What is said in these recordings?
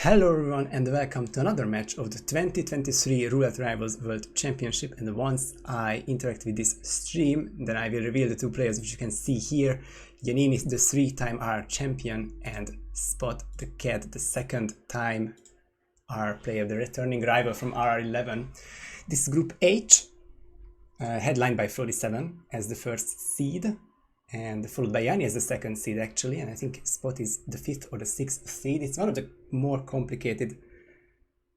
Hello everyone and welcome to another match of the 2023 Roulette Rivals World Championship, and once I interact with this stream then I will reveal the two players which you can see here. Yannini, the 3-time RR champion, and SpottheCat, the 2nd-time RR player, the returning rival from RR11. This is Group H, headlined by 47 as the first seed, and followed by Yannini as the 2nd seed actually, and I think Spot is the 5th or the 6th seed. It's one of the more complicated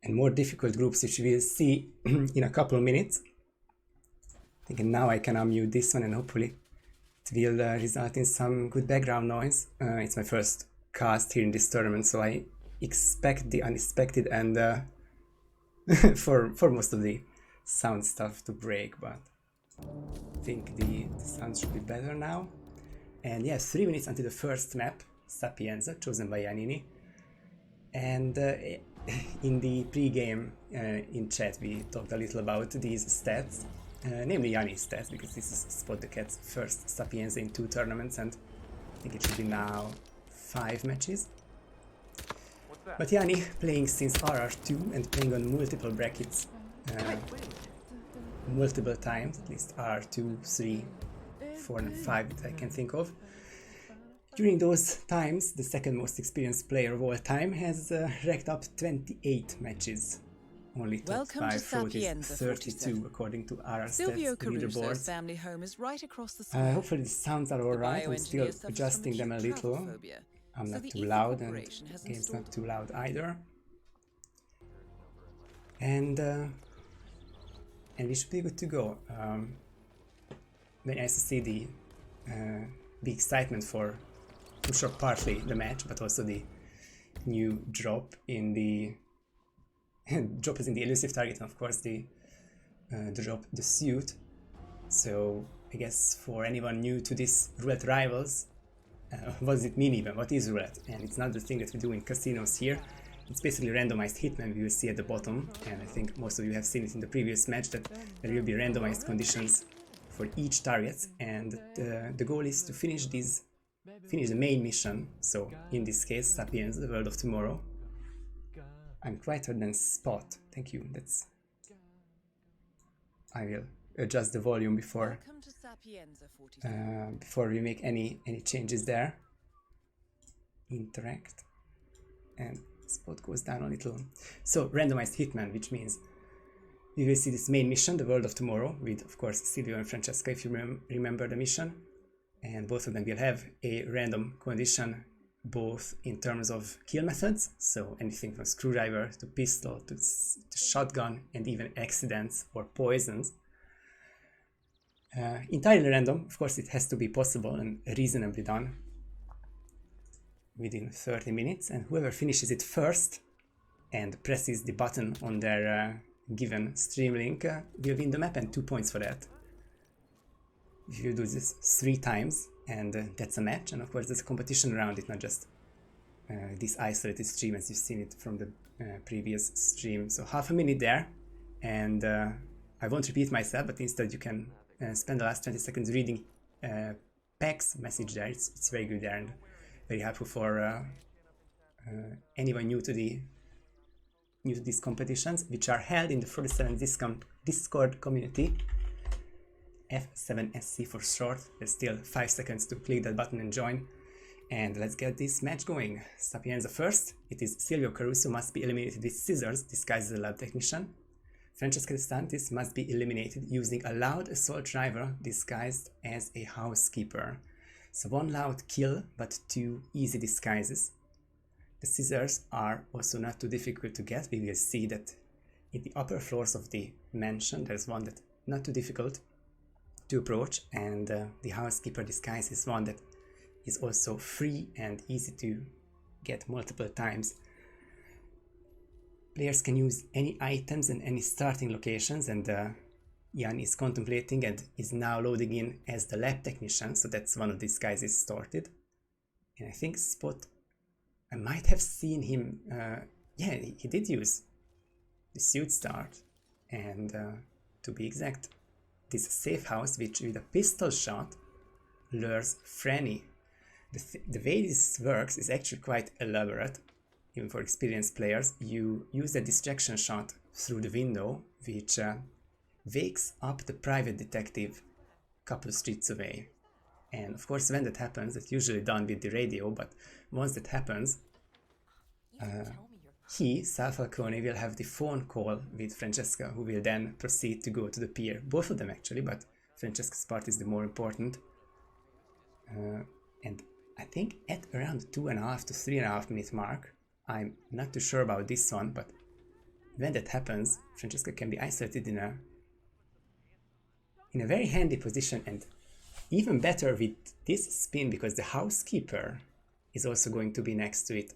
and more difficult groups which we will see in a couple of minutes. I think now I can unmute this one and hopefully it will result in some good background noise. It's my first cast here in this tournament, so I expect the unexpected and for most of the sound stuff to break, but I think the sound should be better now. And yeah, 3 minutes until the first map, Sapienza, chosen by Yannini. And in the pre-game in chat we talked a little about these stats, namely Yannini's stats, because this is SpottheCat's first Sapienza in 2 tournaments, and I think it should be now 5 matches. But Yannini playing since RR2 and playing on multiple brackets multiple times, at least R2, 3, 4 and 5 that I can think of. During those times, the 2nd most experienced player of all time has racked up 28 matches. Only top 5 through is 32 according to RR Stats leaderboard. Family home is right across the square. Hopefully the sounds are alright. I'm still adjusting them a little. I'm not too loud and the game's not too loud either. And we should be good to go. Very nice to see the excitement for sure, partly the match, but also the new drop in the drop is in the elusive target, and of course the drop, the suit. So I guess for anyone new to this Roulette Rivals, what does it mean even? What is roulette? And it's not the thing that we do in casinos here. It's basically randomized hitman we will see at the bottom, and I think most of you have seen it in the previous match that there will be randomized conditions for each target, and the goal is to finish the main mission. So in this case, Sapienza, the world of tomorrow. I'm quieter than Spot. Thank you. I will adjust the volume before we make any changes there. Interact, and Spot goes down a little. So randomized hitman, which means we will see this main mission, the world of tomorrow, with of course Silvio and Francesca, if you remember the mission, and both of them will have a random condition, both in terms of kill methods, so anything from screwdriver to pistol to shotgun, and even accidents or poisons. Entirely random, of course. It has to be possible and reasonably done within 30 minutes, and whoever finishes it first and presses the button on their given stream link will win the map, and 2 points for that. If you do this 3 times, and that's a match, and of course there's a competition around it, not just this isolated stream as you've seen it from the previous stream. So half a minute there, and I won't repeat myself, but instead you can spend the last 20 seconds reading Pac's message there. It's very good there and very helpful for anyone new to these competitions, which are held in the 47 Discord community, F7SC for short. There's still 5 seconds to click that button and join, and let's get this match going. Sapienza first. It is Silvio Caruso must be eliminated with scissors disguised as a lab technician. Francesca De Santis must be eliminated using a loud assault driver disguised as a housekeeper. So 1 loud kill, but 2 easy disguises. The scissors are also not too difficult to get. We will see that in the upper floors of the mansion there's one that's not too difficult to approach, and the housekeeper disguise is one that is also free and easy to get multiple times. Players can use any items and any starting locations, and Jan is contemplating and is now loading in as the lab technician, so that's one of these guys is started. And I think Spot, I might have seen him, yeah, he did use the suit start, and to be exact, this safe house which with a pistol shot lures Franny. The way this works is actually quite elaborate. even for experienced players, you use a distraction shot through the window, which wakes up the private detective a couple of streets away. And of course, when that happens, it's usually done with the radio, but once that happens, Sal Falcone, will have the phone call with Francesca, who will then proceed to go to the pier. Both of them actually, but Francesca's part is the more important. And I think at around 2.5 to 3.5 minute mark, I'm not too sure about this one, but when that happens, Francesca can be isolated in a very handy position, and even better with this spin because the housekeeper is also going to be next to it.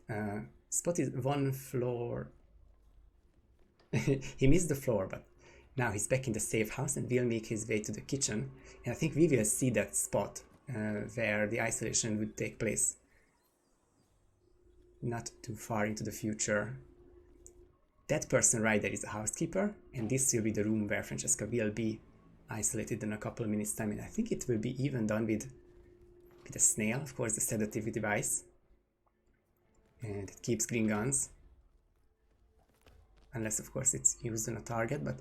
Spot is one floor. He missed the floor, but now he's back in the safe house and will make his way to the kitchen. And I think we will see that spot where the isolation would take place. Not too far into the future. That person right there is the housekeeper, and this will be the room where Francesca will be isolated in a couple of minutes time. And I think it will be even done with a snail, of course, the sedative device. And it keeps green guns. Unless, of course, it's used on a target, but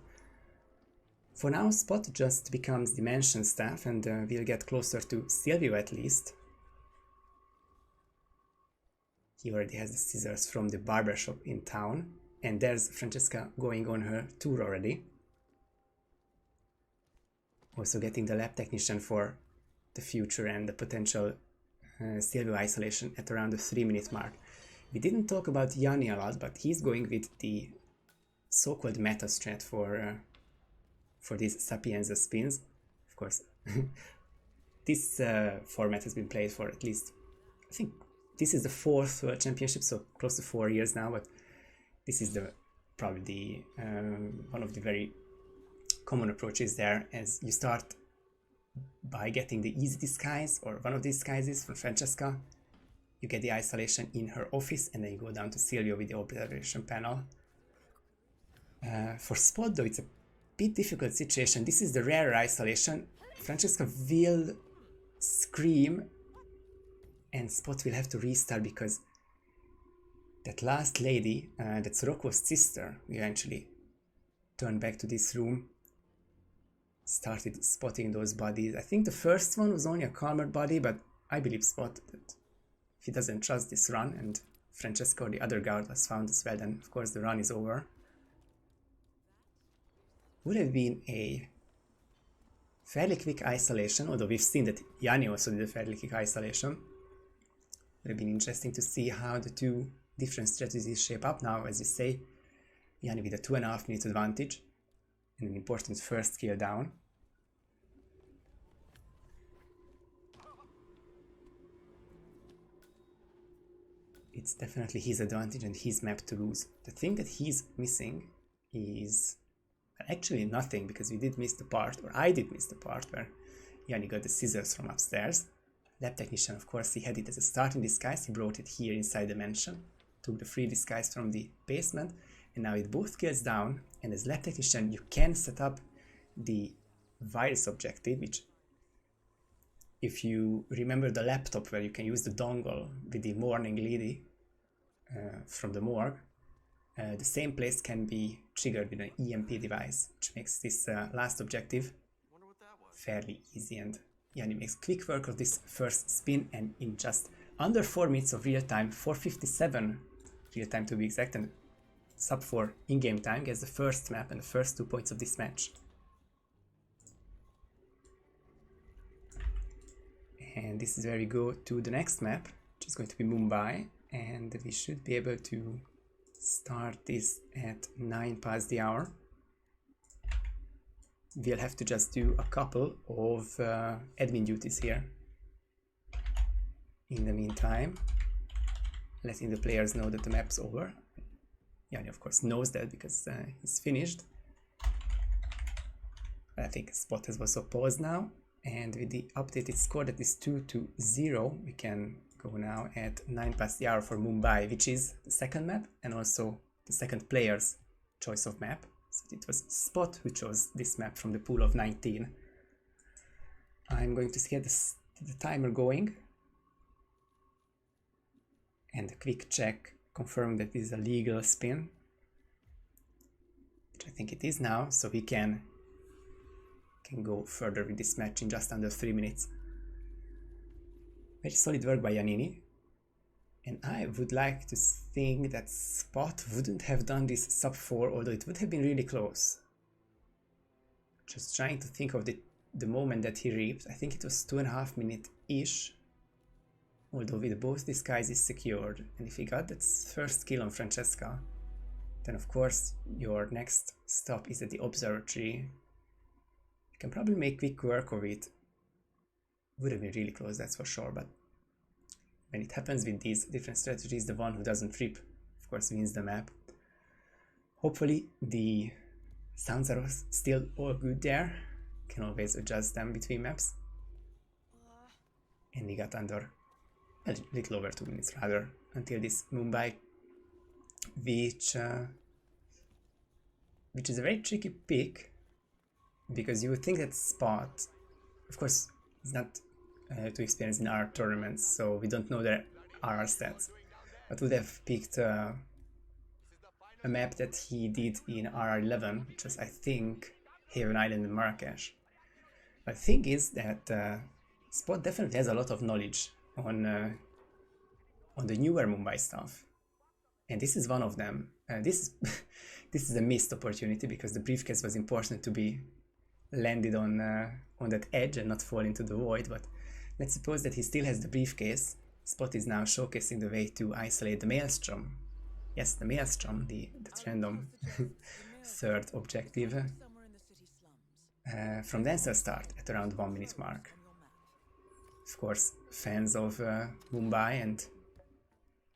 for now, Spot just becomes the mansion staff, and we'll get closer to Silvio at least. He already has the scissors from the barbershop in town, and there's Francesca going on her tour already. Also getting the lab technician for the future and the potential Silvio isolation at around the 3-minute mark. We didn't talk about Yannini a lot, but he's going with the so-called meta strat for these Sapienza spins. Of course, this format has been played for at least, I think this is the 4th World Championship, so close to 4 years now, but this is probably one of the very common approaches there, as you start by getting the easy disguise, or one of the disguises from Francesca. You get the isolation in her office, and then you go down to Silvio with the observation panel. For Spot though, it's a bit difficult situation. This is the rarer isolation. Francesca will scream, and Spot will have to restart because that last lady, that's Rocco's sister, we eventually turn back to this room. Started spotting those bodies. I think the first one was only a calmer body, but I believe Spot that if he doesn't trust this run, and Francesca or the other guard was found as well, then of course the run is over. Would have been a fairly quick isolation, although we've seen that Yannini also did a fairly quick isolation. Would have been interesting to see how the two different strategies shape up now. As you say, Yannini with a 2.5 minute advantage and an important first kill down. It's definitely his advantage and his map to lose. The thing that he's missing is actually nothing, because we did miss the part, or I did miss the part where Yannini got the scissors from upstairs. Lab technician, of course, he had it as a starting disguise. He brought it here inside the mansion, took the free disguise from the basement, and now with both kills down, and as lab technician you can set up the virus objective, which, if you remember the laptop where you can use the dongle with the morning lady from the morgue, the same place can be triggered with an EMP device, which makes this last objective fairly easy. And Yannini makes quick work of this first spin, and in just under 4 minutes of real time, 4:57 real time to be exact, and sub 4 in-game time, gets the first map and the first 2 points of this match. And this is where we go to the next map, which is going to be Mumbai, and we should be able to start this at 9 past the hour. We'll have to just do a couple of admin duties here in the meantime, letting the players know that the map's over. Yannini, of course, knows that because he's finished. I think Spot has also paused now, and with the updated score that is 2-0, we can go now at 9 past the hour for Mumbai, which is the second map and also the second player's choice of map. So it was Spot who chose this map from the pool of 19. I'm going to get the timer going and a quick check confirming that this is a legal spin, which I think it is now, so he can go further with this match in just under 3 minutes. Very solid work by Yannini, and I would like to think that Spot wouldn't have done this sub 4, although it would have been really close. Just trying to think of the moment that he reaped. I think it was 2.5 minutes-ish, although with both these guys is secured, and if he got that first kill on Francesca, then of course your next stop is at the observatory. You can probably make quick work of it. Would have been really close, that's for sure, but when it happens with these different strategies, the one who doesn't rip, of course, wins the map. Hopefully the sounds are still all good there. Can always adjust them between maps. And we got under a little over 2 minutes rather until this Mumbai, which is a very tricky pick, because you would think that Spot, of course, is not too experienced in our tournaments, so we don't know their RR stats, but would have picked a map that he did in RR11, which was, I think, Haven Island in Marrakesh. But the thing is that Spot definitely has a lot of knowledge on the newer Mumbai stuff, and this is one of them. This is a missed opportunity, because the briefcase was important to be landed on that edge and not fall into the void. But let's suppose that he still has the briefcase. Spot is now showcasing the way to isolate the Maelstrom. Yes, the Maelstrom, that random third objective. From Dancer start at around 1 minute mark. Of course, fans of Mumbai and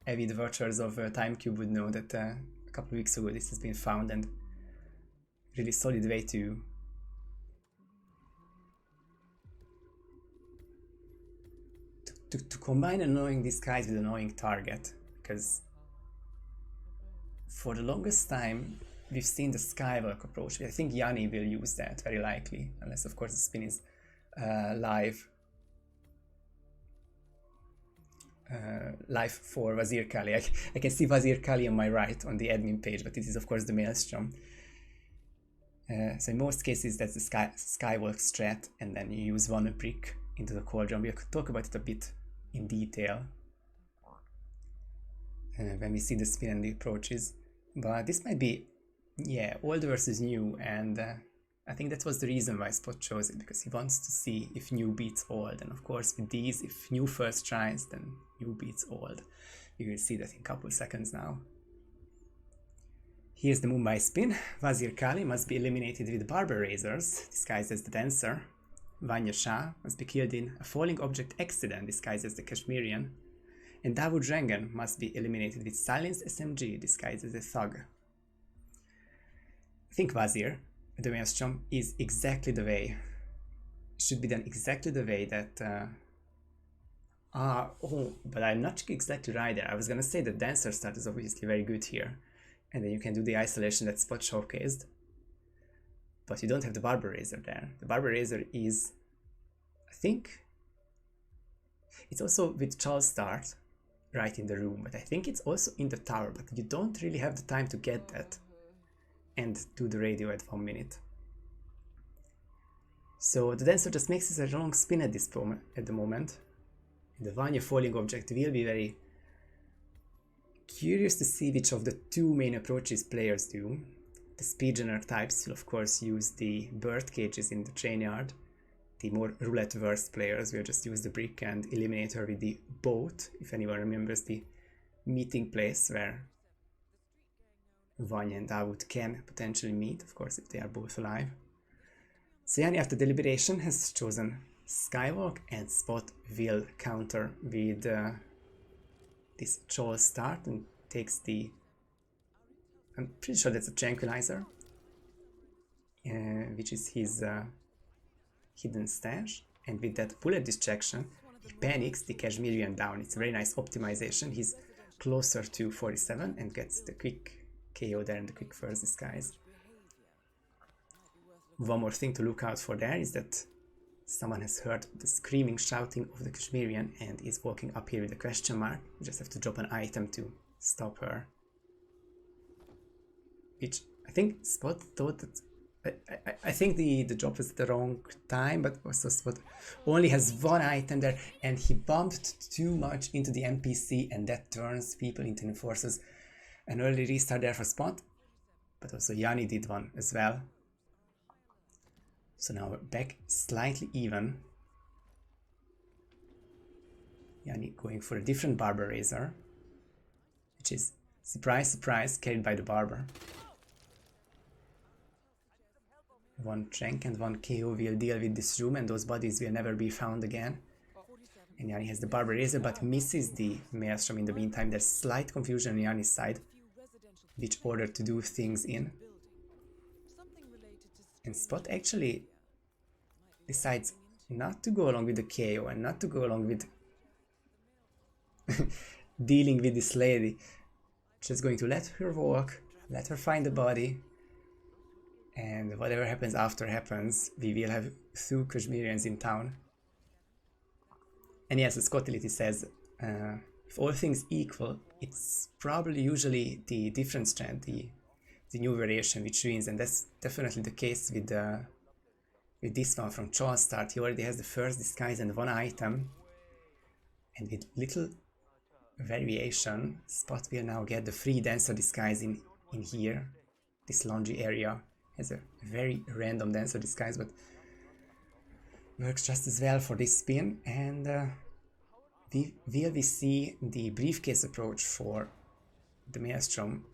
avid watchers of TimeCube would know that a couple of weeks ago this has been found, and really solid way to combine annoying disguise with annoying target, because for the longest time we've seen the Skywalk approach. I think Yanni will use that very likely, unless of course the spin is live for Wazir Kali. I can see Wazir Kali on my right on the admin page, but this is of course the Maelstrom. So in most cases that's the Skywalk strat, and then you use one brick into the cauldron. We could talk about it a bit in detail when we see the spin and the approaches, but this might be, yeah, old versus new, and I think that was the reason why Spot chose it, because he wants to see if new beats old, and of course with these, if new first tries, then new beats old. You will see that in a couple seconds now. Here's the Mumbai spin. Wazir Kali must be eliminated with barber razors, disguised as the dancer. Vanya Shah must be killed in a falling object accident, disguised as the Kashmirian. And Dawood Rangan must be eliminated with silenced SMG, disguised as a thug. I think Wazir, the Maelstrom, is exactly the way, should be done exactly the way that but I'm not exactly right there. I was gonna say that Dancer start is obviously very good here, and then you can do the isolation that Spot showcased, but you don't have the Barber Razor there. The Barber Razor is, I think, it's also with Charles start right in the room, but I think it's also in the tower, but you don't really have the time to get that and do the radio at 1 minute. So the Dancer just makes it a long spin at the moment. The Vanya falling object will be very curious to see which of the two main approaches players do. The speedrunner types will of course use the bird cages in the train yard. The more roulette verse players will just use the brick and eliminate her with the boat, if anyone remembers the meeting place where Vanya and Dawood can potentially meet, of course if they are both alive. So Yanni, after deliberation, has chosen Skywalk, and Spot will counter with this Troll start and takes the, I'm pretty sure that's a Tranquilizer, which is his hidden stash, and with that bullet distraction he panics the Kashmirian down. It's a very nice optimization. He's closer to 47 and gets the quick KO there and the quick first disguise. One more thing to look out for there is that someone has heard the screaming, shouting of the Kashmirian and is walking up here with a question mark. You just have to drop an item to stop her. Which I think Spot thought that... I think the drop was at the wrong time, but also Spot only has one item there, and he bumped too much into the NPC, and that turns people into enforcers. An early restart there for Spot, but also Yanni did one as well. So now we're back slightly even. Yanni going for a different Barber Razor, which is, surprise, surprise, carried by the Barber. One Trank and one KO will deal with this room, and those bodies will never be found again. And Yanni has the Barber Razor but misses the Maelstrom in the meantime. There's slight confusion on Yanni's side, which order to do things in. And Spot actually decides not to go along with the KO and not to go along with dealing with this lady. Just going to let her walk, let her find the body, and whatever happens after happens. We will have 2 Kashmirians in town. And yes, as Scottility says, if all things equal, it's probably usually the different strand, the new variation which wins, and that's definitely the case with this one from Charles Start. He already has the first disguise and 1 item, and with little variation, Spot will now get the free dancer disguise in here. This laundry area has a very random dancer disguise, but works just as well for this spin. And will we see the briefcase approach for the Maelstrom?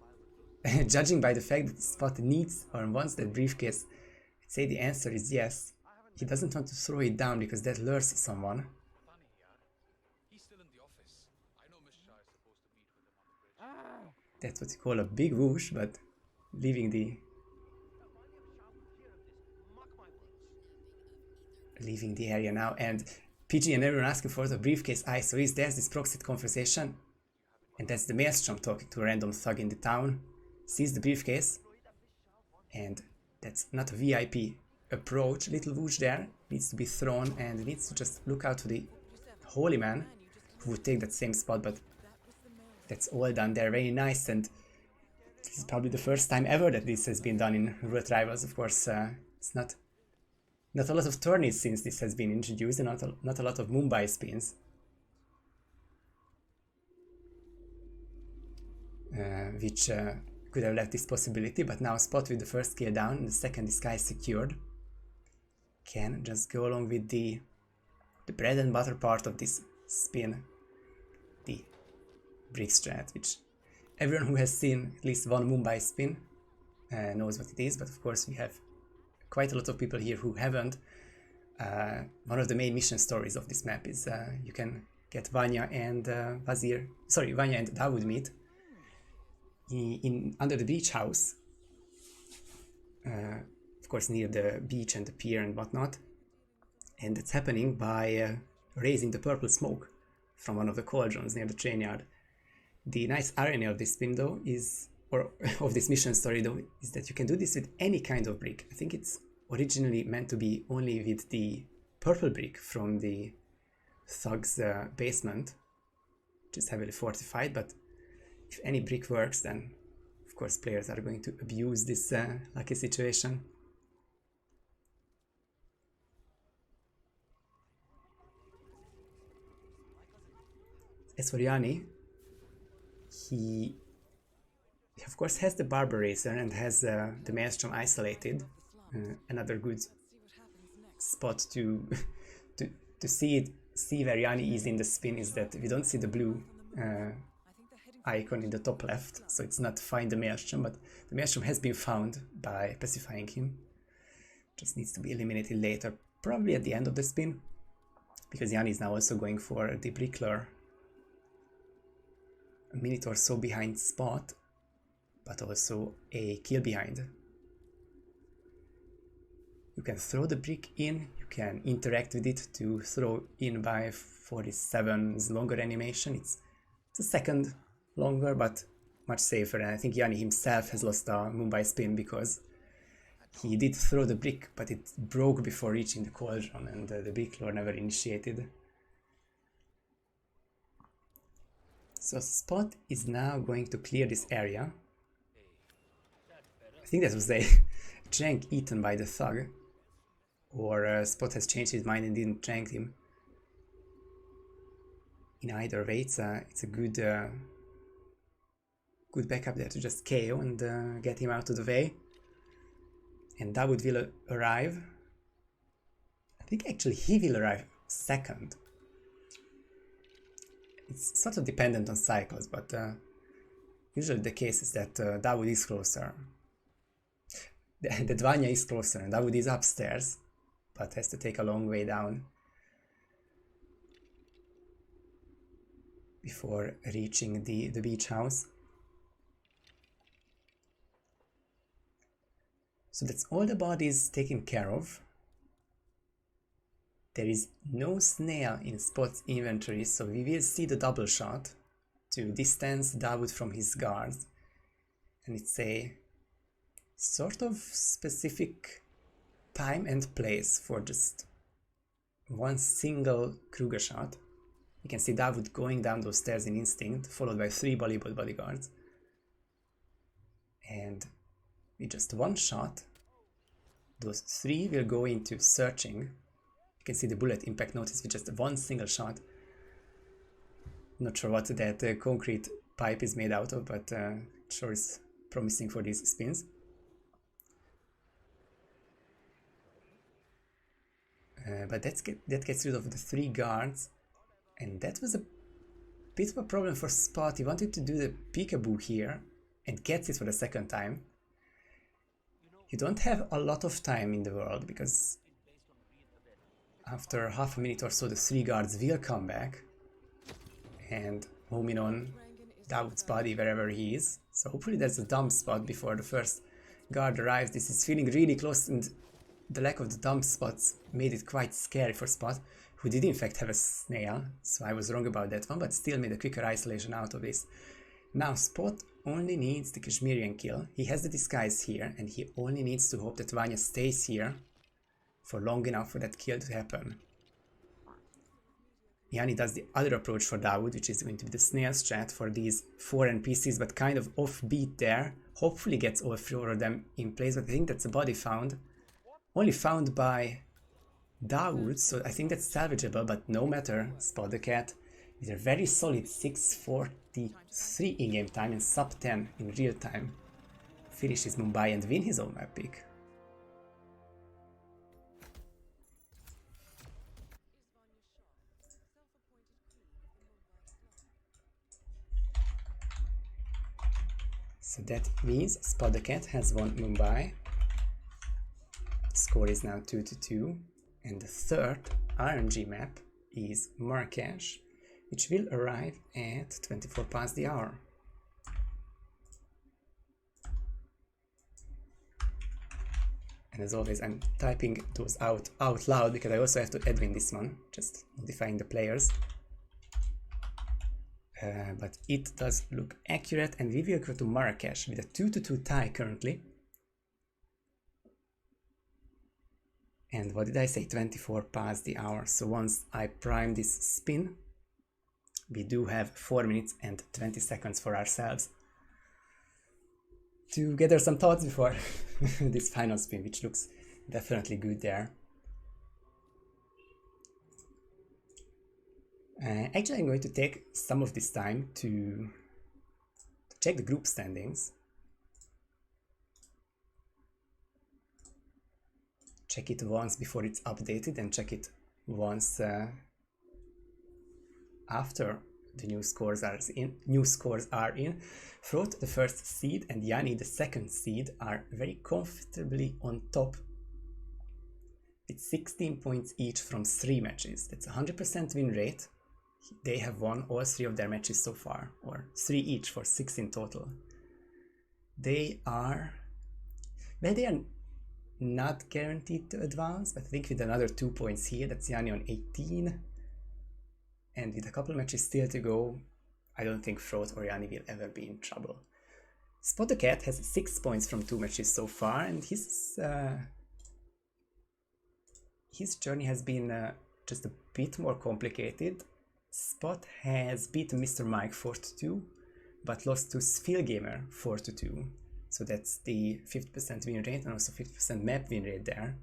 Judging by the fact that Spot needs or wants that briefcase, I'd say the answer is yes. He doesn't want to throw it down because that lures someone. That's what you call a big whoosh, but leaving the area now. And PG and everyone asking for the briefcase ISO is there's this proxy conversation, and that's the Maelstrom talking to a random thug in the town, sees the briefcase, and that's not a VIP approach. Little whoosh there needs to be thrown, and needs to just look out for the Holy Man who would take that same spot, but that's all done there. Very nice, and this is probably the first time ever that this has been done in Roulette Rivals. Of course, it's not a lot of tourneys since this has been introduced, and not a lot of Mumbai spins. Which could have left this possibility, but now Spot with the first kill down and the second disguise secured can just go along with the bread and butter part of this spin, the brick strat, which everyone who has seen at least one Mumbai spin knows what it is, but of course we have quite a lot of people here who haven't. One of the main mission stories of this map is you can get Vanya and Vanya and Dawood meet under the beach house, of course near the beach and the pier and whatnot, and it's happening by raising the purple smoke from one of the cauldrons near the train yard. The nice irony of this spin though is, or of this mission story though, is that you can do this with any kind of brick. I think it's originally meant to be only with the purple brick from the thug's basement, which is heavily fortified, but if any brick works, then of course players are going to abuse this lucky situation. As for Yanni, he of course has the Barber Razor and has the Maelstrom isolated. Another good spot to see where Yanni is in the spin is that we don't see the blue icon in the top left, so it's not find the Maelstrom, but the Maelstrom has been found by pacifying him. Just needs to be eliminated later, probably at the end of the spin, because Yanni is now also going for the Brickler a minute or so behind Spot, but also a kill behind. You can throw the brick in, you can interact with it to throw in by 47's longer animation. It's a second longer, but much safer, and I think Yanni himself has lost a Mumbai spin because he did throw the brick, but it broke before reaching the cauldron, and the brick lore never initiated. So Spot is now going to clear this area. I think that was a jank eaten by the thug. Or Spot has changed his mind and didn't jank him. In either way, it's a good good backup there to just KO and get him out of the way. And Dawood will arrive. I think actually he will arrive second. It's sort of dependent on cycles, but usually the case is that Dawood is closer. That Vanya is closer and Dawood is upstairs, but has to take a long way down before reaching the beach house. So that's all the bodies taken care of. There is no snail in Spot's inventory, so we will see the double shot to distance Dawood from his guards. And it's a sort of specific time and place for just one single Kruger shot. You can see Dawood going down those stairs in instinct, followed by 3 Bollywood bodyguards. And with just one shot, those 3 will go into searching. You can see the bullet impact notice with just one single shot. Not sure what that concrete pipe is made out of, but sure is promising for these spins. But that gets rid of the 3 guards, and that was a bit of a problem for Spot. He wanted to do the peekaboo here and gets it for the second time. You don't have a lot of time in the world, because after half a minute or so the 3 guards will come back and home in on Dawood's body wherever he is. So hopefully there's a dump spot before the first guard arrives. This is feeling really close, and the lack of the dump spots made it quite scary for Spot, who did in fact have a snail, so I was wrong about that one, but still made a quicker isolation out of this. Now Spot only needs the Kashmirian kill. He has the disguise here, and he only needs to hope that Vanya stays here for long enough for that kill to happen. Yannini does the other approach for Dawood, which is going to be the snail strat for these 4 NPCs, but kind of offbeat there. Hopefully gets all 4 of them in place, but I think that's a body found. Only found by Dawood, so I think that's salvageable, but no matter. SpottheCat with a very solid 6:43 in-game time and sub 10 in real time finishes Mumbai and win his own map pick. So that means SpottheCat has won Mumbai. Score is now 2-2, and the third RNG map is Marrakesh, which will arrive at 24 past the hour. And as always, I'm typing those out loud because I also have to admin this one, just notifying the players. But it does look accurate, and we will go to Marrakesh with a 2-2 tie currently. And what did I say? 24 past the hour. So once I prime this spin, we do have 4 minutes and 20 seconds for ourselves to gather some thoughts before this final spin, which looks definitely good there. Actually, I'm going to take some of this time to check the group standings. Check it once before it's updated, and check it once after the new scores are in. Frot, the first seed, and Yannini, the second seed, are very comfortably on top with 16 points each from 3 matches. That's 100% win rate. They have won all 3 of their matches so far, or 3 each for 6 in total. They are not guaranteed to advance, but I think with another 2 points here, that's Yannini on 18, and with a couple of matches still to go, I don't think Frot or Yannini will ever be in trouble. SpottheCat has 6 points from 2 matches so far, and his journey has been just a bit more complicated. Spot has beaten Mr. Mike 4-2, but lost to Spheelgamer 4-2. So that's the 50% win rate and also 50% map win rate there.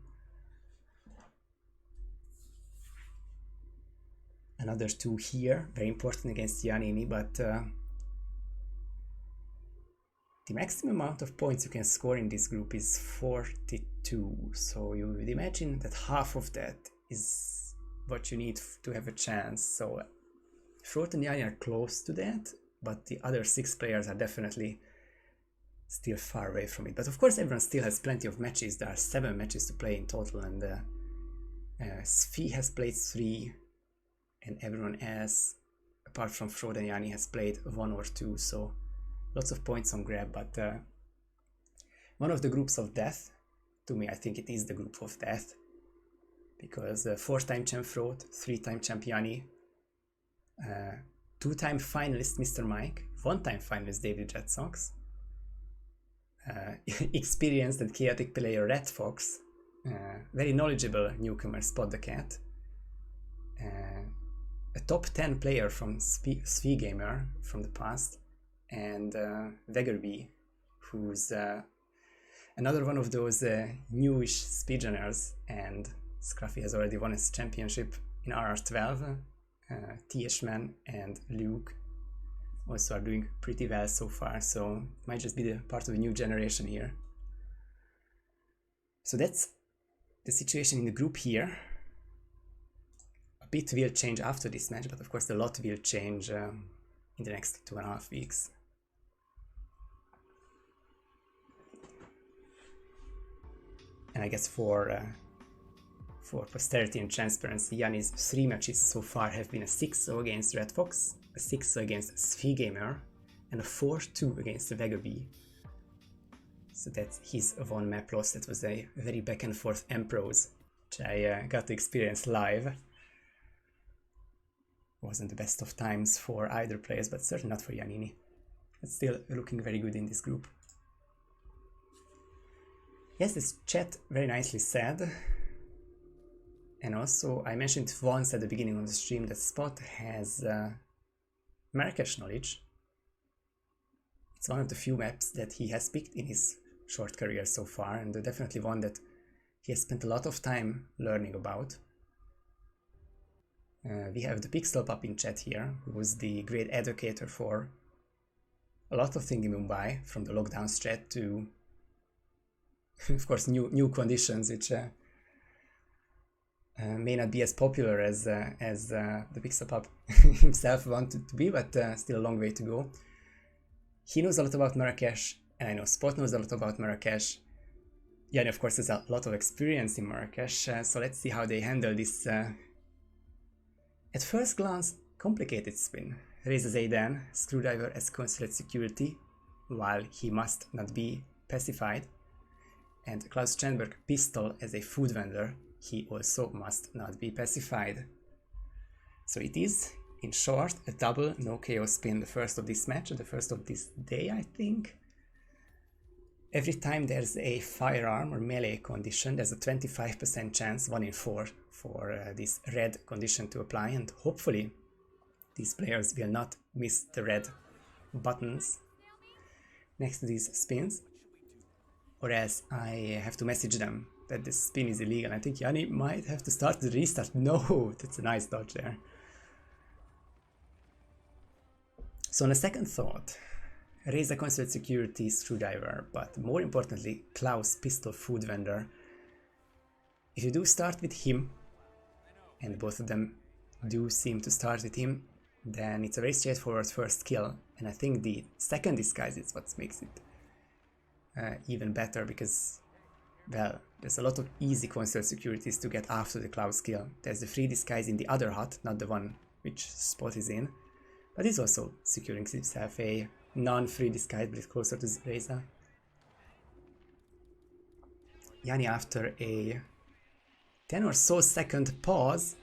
Another 2 here, very important against Yannini, but the maximum amount of points you can score in this group is 42. So you would imagine that half of that is what you need to have a chance. So Frot and Yannini are close to that, but the other 6 players are definitely still far away from it. But of course everyone still has plenty of matches. There are 7 matches to play in total, and Sphi has played 3, and everyone else apart from Frot and Yannini has played 1 or 2, so lots of points on grab. But one of the groups of death, to me I think it is the group of death, because 4-time champ Frot, 3-time champ Yannini, 2-time finalist Mr. Mike, 1-time finalist David Red Sox, experienced and chaotic player Red Fox, very knowledgeable newcomer SpottheCat, a top 10 player from Spheelgamer from the past, and Vegerby, who's another one of those newish speedrunners, and Scruffy has already won his championship in RR12. HITMAN and Luke also are doing pretty well so far, so it might just be the part of a new generation here. So that's the situation in the group here. A bit will change after this match, but of course a lot will change in the next 2.5 weeks. And I guess for posterity and transparency, Yannini's 3 matches so far have been a 6-0 against Red Fox, a 6-0 against Spheelgamer, and a 4-2 against the Vegerby. So that's his 1 map loss. That was a very back and forth Empros, which I got to experience live. Wasn't the best of times for either players, but certainly not for Yannini. It's still looking very good in this group. Yes, this chat very nicely said. And also, I mentioned once at the beginning of the stream that Spot has Marrakesh knowledge. It's one of the few maps that he has picked in his short career so far, and definitely one that he has spent a lot of time learning about. We have the Pixel Pup in chat here, who was the great educator for a lot of things in Mumbai, from the lockdown strat to, of course, new conditions, which may not be as popular as the Pixel Pup himself wanted to be, but still a long way to go. He knows a lot about Marrakesh, and I know Spot knows a lot about Marrakesh. Yannini, of course, has a lot of experience in Marrakesh, so let's see how they handle this, at first glance, complicated spin. Raises Aidan, Screwdriver as concealed security, while he must not be pacified, and Klaus Strandberg Pistol as a food vendor. He also must not be pacified. So it is, in short, a double no KO spin, the first of this match, the first of this day, I think. Every time there's a firearm or melee condition, there's a 25% chance, 1 in 4, for this red condition to apply, and hopefully these players will not miss the red buttons next to these spins, or else I have to message them that this spin is illegal. I think Yannini might have to start the restart. No, that's a nice dodge there. So on a second thought, raise a concealed security Screwdriver, but more importantly, Klaus Pistol Food Vendor. If you do start with him, and both of them do seem to start with him, then it's a very straightforward first kill, and I think the second disguise is what makes it even better, because, well, there's a lot of easy concealed securities to get after the Klaus kill. There's the free disguise in the other hut, not the one which Spot is in, but he's also securing himself a non-free disguise, but it's closer to Reza. Yannini, after a 10 or so second pause,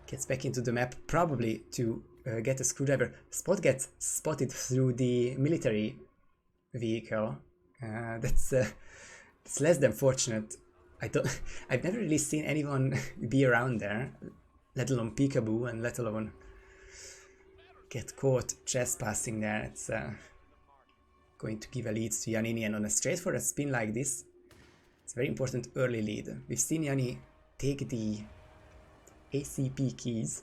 gets back into the map, probably to get a Screwdriver. Spot gets spotted through the military vehicle. That's less than fortunate. I've never really seen anyone be around there, let alone peekaboo, and let alone get caught trespassing there. It's going to give a lead to Yannini, and on a straightforward spin like this, it's a very important early lead. We've seen Yanni take the ACP keys.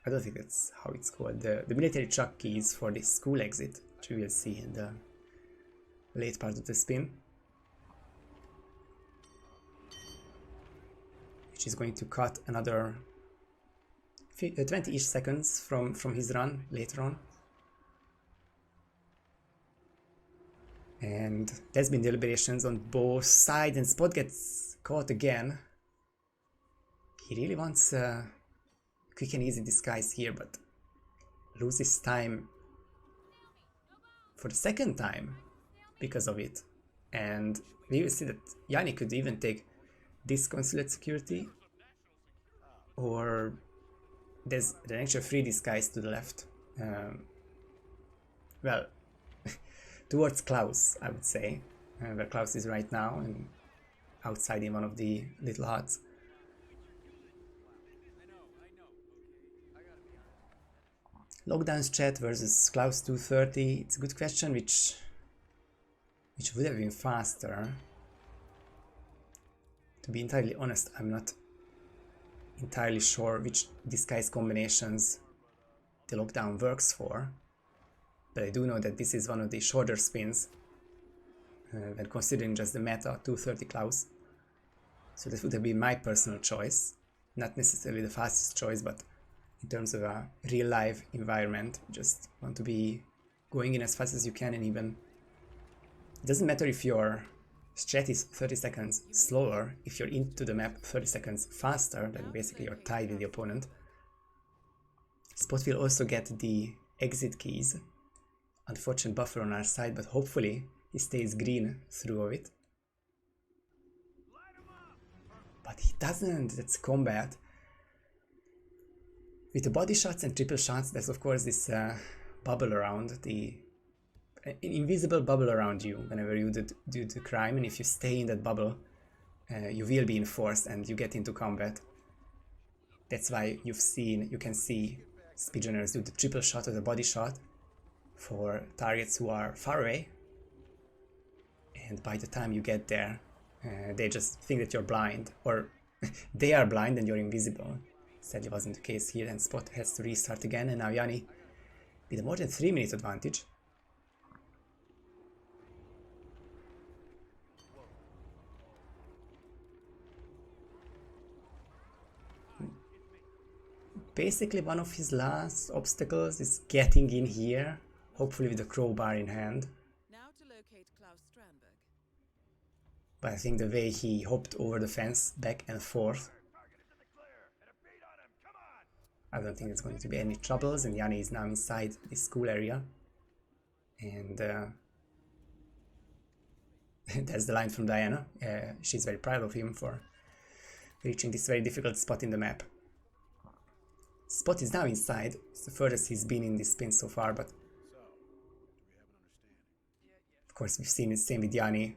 I don't think that's how it's called. The military truck keys for the school exit, which we will see in the late part of the spin. Which is going to cut another 20-ish seconds from his run later on. And there's been deliberations on both sides, and Spot gets caught again. He really wants a quick and easy disguise here, but loses time for the second time because of it. And we will see that Yanni could even take this consulate security, or there's an extra free disguise to the left. Well, towards Klaus, I would say, where Klaus is right now, and outside in one of the little huts. Lockdowns chat versus Klaus 230. It's a good question, which would have been faster. To be entirely honest, I'm not entirely sure which disguise combinations the lockdown works for, but I do know that this is one of the shorter spins when considering just the meta 230 Klaus. So this would have been my personal choice, not necessarily the fastest choice, but in terms of a real life environment, just want to be going in as fast as you can, and even it doesn't matter if your strat is 30 seconds slower. If you're into the map 30 seconds faster, then basically you're tied with the opponent. Spot will also get the exit keys. Unfortunate buffer on our side, but hopefully he stays green through it. But he doesn't. That's combat. With the body shots and triple shots, there's of course this bubble around, an invisible bubble around you whenever you do the crime, and if you stay in that bubble, you will be enforced and you get into combat. That's why you can see speedrunners do the triple shot or the body shot for targets who are far away, and by the time you get there, they just think that you're blind, or they are blind and you're invisible. Sadly wasn't the case here, and Spot has to restart again, and now Yanni with a more than 3 minutes advantage. Basically one of his last obstacles is getting in here, hopefully with a crowbar in hand. Now to locate Klaus Strandberg. But I think the way he hopped over the fence back and forth, I don't think there's going to be any troubles, and Yanni is now inside the school area. And that's the line from Diana. She's very proud of him for reaching this very difficult spot in the map. Spot is now inside. It's the furthest he's been in this spin so far, but of course we've seen the same with Yanni.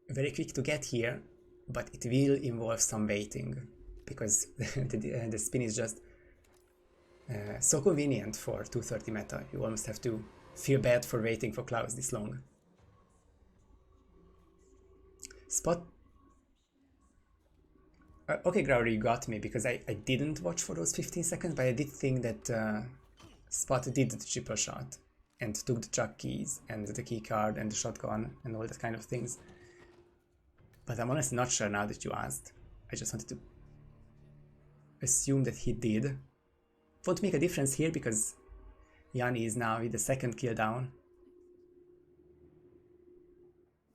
Very quick to get here, but it will involve some waiting, because the spin is just so convenient for 230 meta. You almost have to feel bad for waiting for Klaus this long. Spot. Okay, Growler, you got me, because I didn't watch for those 15 seconds, but I did think that Spot did the triple shot and took the truck keys and the key card and the shotgun and all that kind of things. But I'm honestly not sure now that you asked. I just wanted to assume that he did. Won't make a difference here because Yanni is now with the second kill down.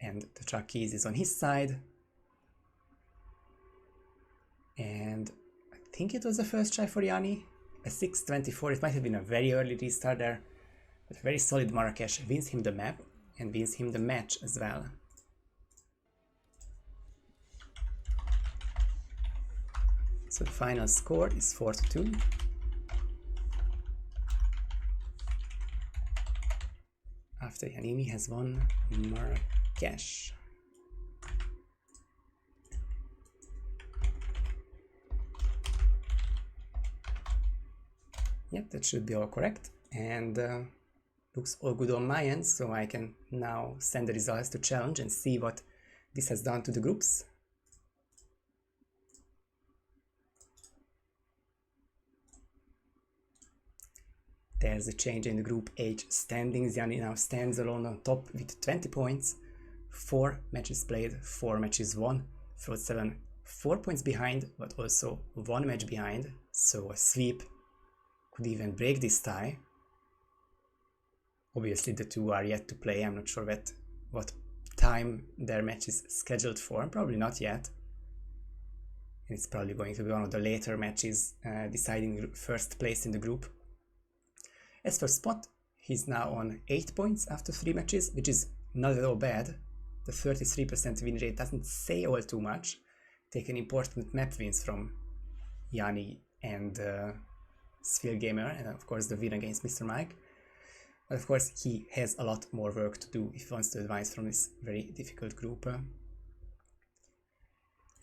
And the truck keys is on his side. And I think it was the first try for Yanni. A 6:24, it might have been a very early restart there. But a very solid Marrakesh wins him the map and wins him the match as well. So the final score is 4-2. After Yannini has won Marrakesh. Yep, that should be all correct, and looks all good on my end, so I can now send the results to challenge and see what this has done to the groups. There's a change in the Group H standings. Yannini now stands alone on top with 20 points, 4 matches played, 4 matches won. Fraud 7 4 points behind, but also 1 match behind, so a sweep could even break this tie. Obviously the two are yet to play. I'm not sure what time their match is scheduled for, probably not yet. It's probably going to be one of the later matches deciding first place in the group. As for Spot, he's now on 8 points after 3 matches, which is not at all bad. The 33% win rate doesn't say all too much. Taken important map wins from Yanni and Sphere Gamer, and of course the win against Mr. Mike. But of course he has a lot more work to do if he wants to advance from this very difficult group.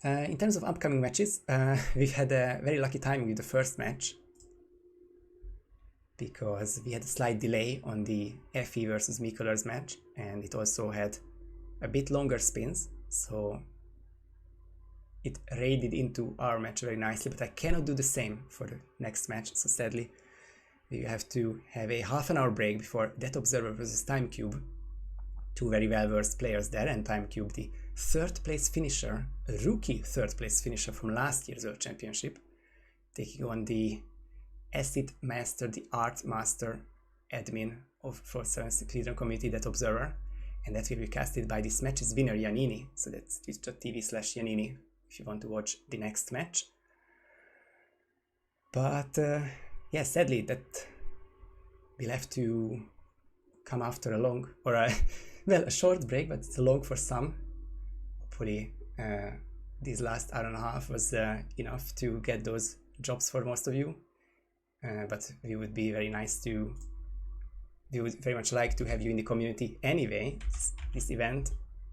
In terms of upcoming matches, we've had a very lucky timing with the first match, because we had a slight delay on the FE versus Mikolers match, and it also had a bit longer spins, so it raided into our match very nicely, but I cannot do the same for the next match, so sadly we have to have a half-an-hour break before Death Observer versus TimeCube, two very well-versed players there, and TimeCube, the third-place finisher, a rookie third-place finisher from last year's World Championship, taking on the Acid Master, the Art Master admin of Fraud 7 Speedrun community, Death Observer, and that will be casted by this match's winner, Yannini, so that's twitch.tv/Yannini if you want to watch the next match. But yeah, sadly that we'll have to come after a long, or well, a short break, but it's long for some. Hopefully this last hour and a half was enough to get those jobs for most of you. But we would very much like to have you in the community anyway. This event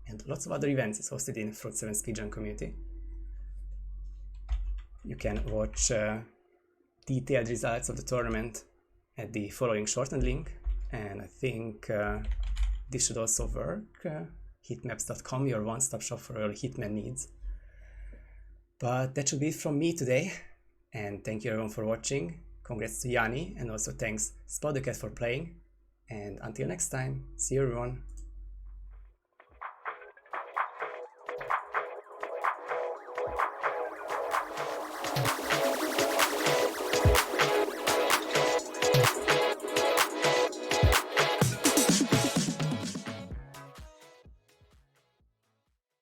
and lots of other events is hosted in Fraud 7 Speedrun community. You can watch detailed results of the tournament at the following shortened link, and I think this should also work. Hitmaps.com, your one-stop shop for all Hitman needs. But that should be it from me today, and thank you everyone for watching. Congrats to Yanni, and also thanks SpottheCat for playing, and until next time, see you everyone.